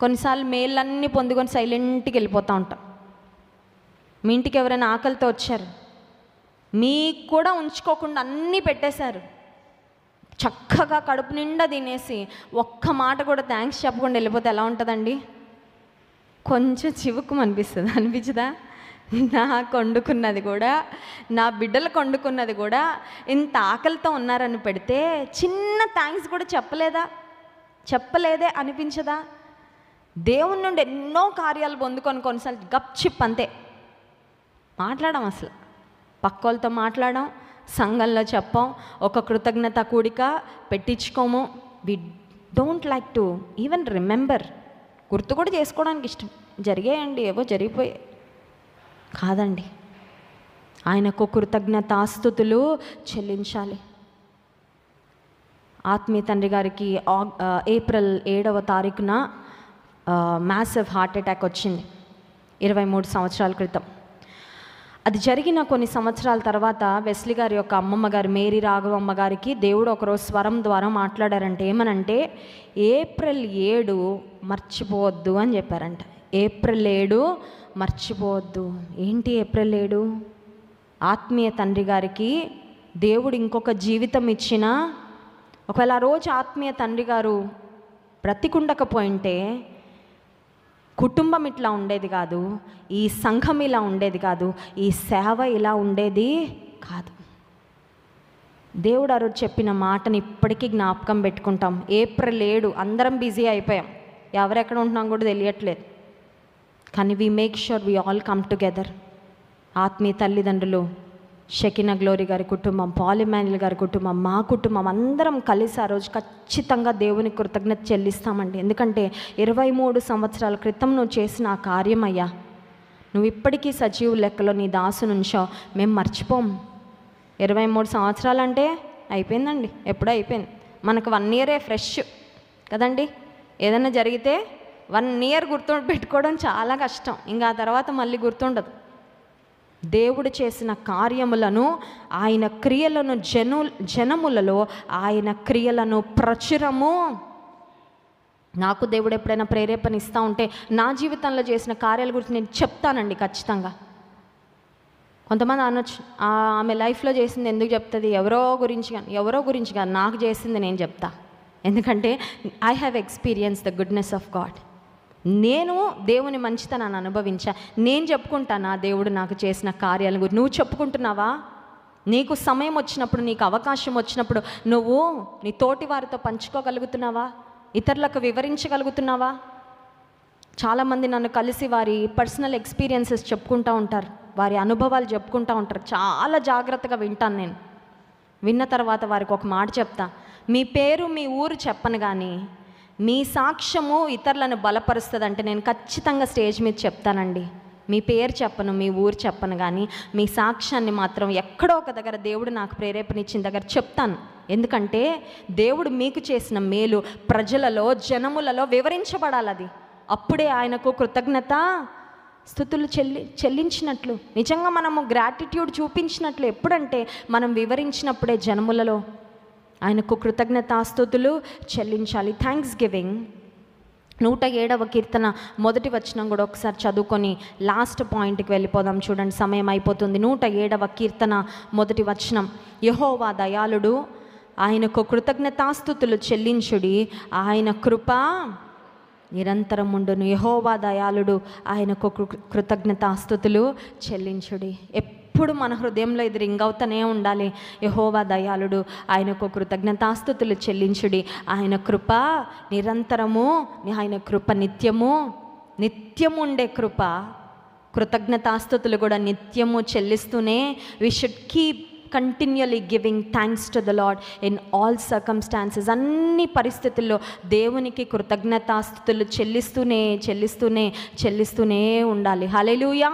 కొన్నిసార్లు మేళ్ళన్నీ పొందుకొని సైలెంట్కి వెళ్ళిపోతూ ఉంటాం. మీ ఇంటికి ఎవరైనా ఆకలితో వచ్చారు, మీకు కూడా ఉంచుకోకుండా అన్నీ పెట్టేశారు, చక్కగా కడుపు నిండా తినేసి ఒక్క మాట కూడా థ్యాంక్స్ చెప్పకుండా వెళ్ళిపోతే ఎలా ఉంటుందండి? కొంచెం చివుకు అనిపించదా? నాకు వండుకున్నది కూడా, నా బిడ్డలకు వండుకున్నది కూడా ఇంత ఆకలితో ఉన్నారని పెడితే చిన్న థ్యాంక్స్ కూడా చెప్పలేదే అనిపించదా? దేవుని నుండి ఎన్నో కార్యాలు పొందుకొని కొన్నిసార్లు గప్చిప్ అంతే మాట్లాడడం, అసలు పక్కోళ్ళతో మాట్లాడడం, సంఘంలో చెప్పం, ఒక కృతజ్ఞత కూడిక పెట్టించుకోము. We don't like to even remember, గుర్తు కూడా చేసుకోవడానికి ఇష్టం. జరిగాయండి, ఏవో జరిగిపోయాయి కాదండి. ఆయనకు కృతజ్ఞతాస్తుతులు చెల్లించాలి. ఆత్మీయ తండ్రి గారికి ఏప్రిల్ 7వ తారీఖున మ్యాసివ్ హార్ట్ అటాక్ వచ్చింది 23 సంవత్సరాల క్రితం. అది జరిగిన కొన్ని సంవత్సరాల తర్వాత వెస్లీ గారి యొక్క అమ్మమ్మ గారు మేరీ రాఘవమ్మ గారికి దేవుడు ఒకరోజు స్వరం ద్వారా మాట్లాడారంటే ఏమనంటే, ఏప్రిల్ 7 మర్చిపోవద్దు అని చెప్పారంట. ఏప్రిల్ 7 మర్చిపోవద్దు. ఏంటి ఏప్రిల్ 7? ఆత్మీయ తండ్రి గారికి దేవుడు ఇంకొక జీవితం ఇచ్చిన, ఒకవేళ ఆ రోజు ఆత్మీయ తండ్రి గారు బ్రతికుండకపోయింటే కుటుంబం ఇట్లా ఉండేది కాదు, ఈ సంఘం ఇలా ఉండేది కాదు, ఈ సేవ ఇలా ఉండేది కాదు. దేవుడు ఆ రోజు చెప్పిన మాటని ఇప్పటికీ జ్ఞాపకం పెట్టుకుంటాం. ఏప్రిల్ 7 అందరం బిజీ అయిపోయాం, ఎవరెక్కడ ఉంటున్నాం కూడా తెలియట్లేదు. కానీ we make sure we all come together. ఆత్మీయ తల్లిదండ్రులు, షకినా గ్లోరీ గారి కుటుంబం, పాల్ ఇమాన్యుల్ గారి కుటుంబం, మా కుటుంబం అందరం కలిసి ఆ రోజు ఖచ్చితంగా దేవునికి కృతజ్ఞత చెల్లిస్తామండి. ఎందుకంటే 23 సంవత్సరాల క్రితం నువ్వు చేసిన ఆ కార్యం అయ్యా, నువ్వు ఇప్పటికీ సజీవు లెక్కలో నీ దాసునుంచావు, మేము మర్చిపోం. 23 సంవత్సరాలు అంటే అయిపోయిందండి, ఎప్పుడో అయిపోయింది. మనకు 1 ఇయరే ఫ్రెష్ కదండి. ఏదైనా జరిగితే 1 ఇయర్ పెట్టుకోవడం చాలా కష్టం, ఇంకా ఆ తర్వాత మళ్ళీ గుర్తుండదు. దేవుడు చేసిన కార్యములను, ఆయన క్రియలను జనములలో ఆయన క్రియలను ప్రచురము. నాకు దేవుడు ఎప్పుడైనా ప్రేరేపణ ఇస్తూ ఉంటే నా జీవితంలో చేసిన కార్యాల గురించి నేను చెప్తానండి ఖచ్చితంగా. కొంతమంది అనొచ్చు, ఆమె లైఫ్లో చేసింది ఎందుకు చెప్తుంది, ఎవరో గురించి కానీ నాకు చేసింది నేను చెప్తా. ఎందుకంటే I have experience the goodness of God. నేను దేవుని మంచితనాన్ని అనుభవించా, నేను చెప్పుకుంటానా దేవుడు నాకు చేసిన కార్యాల గురించి? నువ్వు చెప్పుకుంటున్నావా? నీకు సమయం వచ్చినప్పుడు, నీకు అవకాశం వచ్చినప్పుడు నువ్వు నీ తోటి వారితో పంచుకోగలుగుతున్నావా? ఇతరులకు వివరించగలుగుతున్నావా? చాలామంది నన్ను కలిసి వారి పర్సనల్ ఎక్స్పీరియన్సెస్ చెప్పుకుంటూ ఉంటారు, వారి అనుభవాలు చెప్పుకుంటూ ఉంటారు. చాలా జాగ్రత్తగా వింటాను నేను. విన్న తర్వాత వారికి ఒక మాట చెప్తా, మీ పేరు మీ ఊరు చెప్పను కానీ మీ సాక్ష్యము ఇతరులను బలపరుస్తుంది అంటే నేను ఖచ్చితంగా స్టేజ్ మీద చెప్తానండి. మీ పేరు చెప్పను, మీ ఊరు చెప్పను, కానీ మీ సాక్ష్యాన్ని మాత్రం ఎక్కడో ఒక దగ్గర దేవుడు నాకు ప్రేరేపణ ఇచ్చిన దగ్గర చెప్తాను. ఎందుకంటే దేవుడు మీకు చేసిన మేలు ప్రజలలో, జనములలో వివరించబడాలి. అది అప్పుడే ఆయనకు కృతజ్ఞత స్తుతులు చెల్లించినట్లు, నిజంగా మనము గ్రాటిట్యూడ్ చూపించినట్లు. ఎప్పుడంటే మనం వివరించినప్పుడే జనములలో ఆయనకు కృతజ్ఞతాస్తుతులు చెల్లించాలి. Thanks giving. 107వ కీర్తన 1వ వచనం కూడా ఒకసారి చదువుకొని లాస్ట్ పాయింట్కి వెళ్ళిపోదాం. చూడండి, సమయం అయిపోతుంది. 107వ కీర్తన 1వ వచనం, యెహోవా దయాళుడు, ఆయనకు కృతజ్ఞతాస్తుతులు చెల్లించుడి, ఆయన కృప నిరంతరం ఉండును. యెహోవా దయాళుడు, ఆయనకు కృతజ్ఞతాస్తుతులు చెల్లించుడి. ఎప్పుడు మన హృదయంలో ఇది రింగ్ అవుతూనే ఉండాలి. యెహోవా దయాళుడు, ఆయనకు కృతజ్ఞతాస్తుతులు చెల్లించుడి, ఆయన కృప నిరంతరము, ఆయన కృప నిత్యము ఉండే కృప. కృతజ్ఞతాస్తుతులు కూడా నిత్యము చెల్లిస్తూనే we should keep continuously giving thanks to the Lord in all circumstances. అన్ని పరిస్థితుల్లో దేవునికి కృతజ్ఞతాస్తుతులు చెల్లిస్తూనే ఉండాలి. హల్లెలూయా.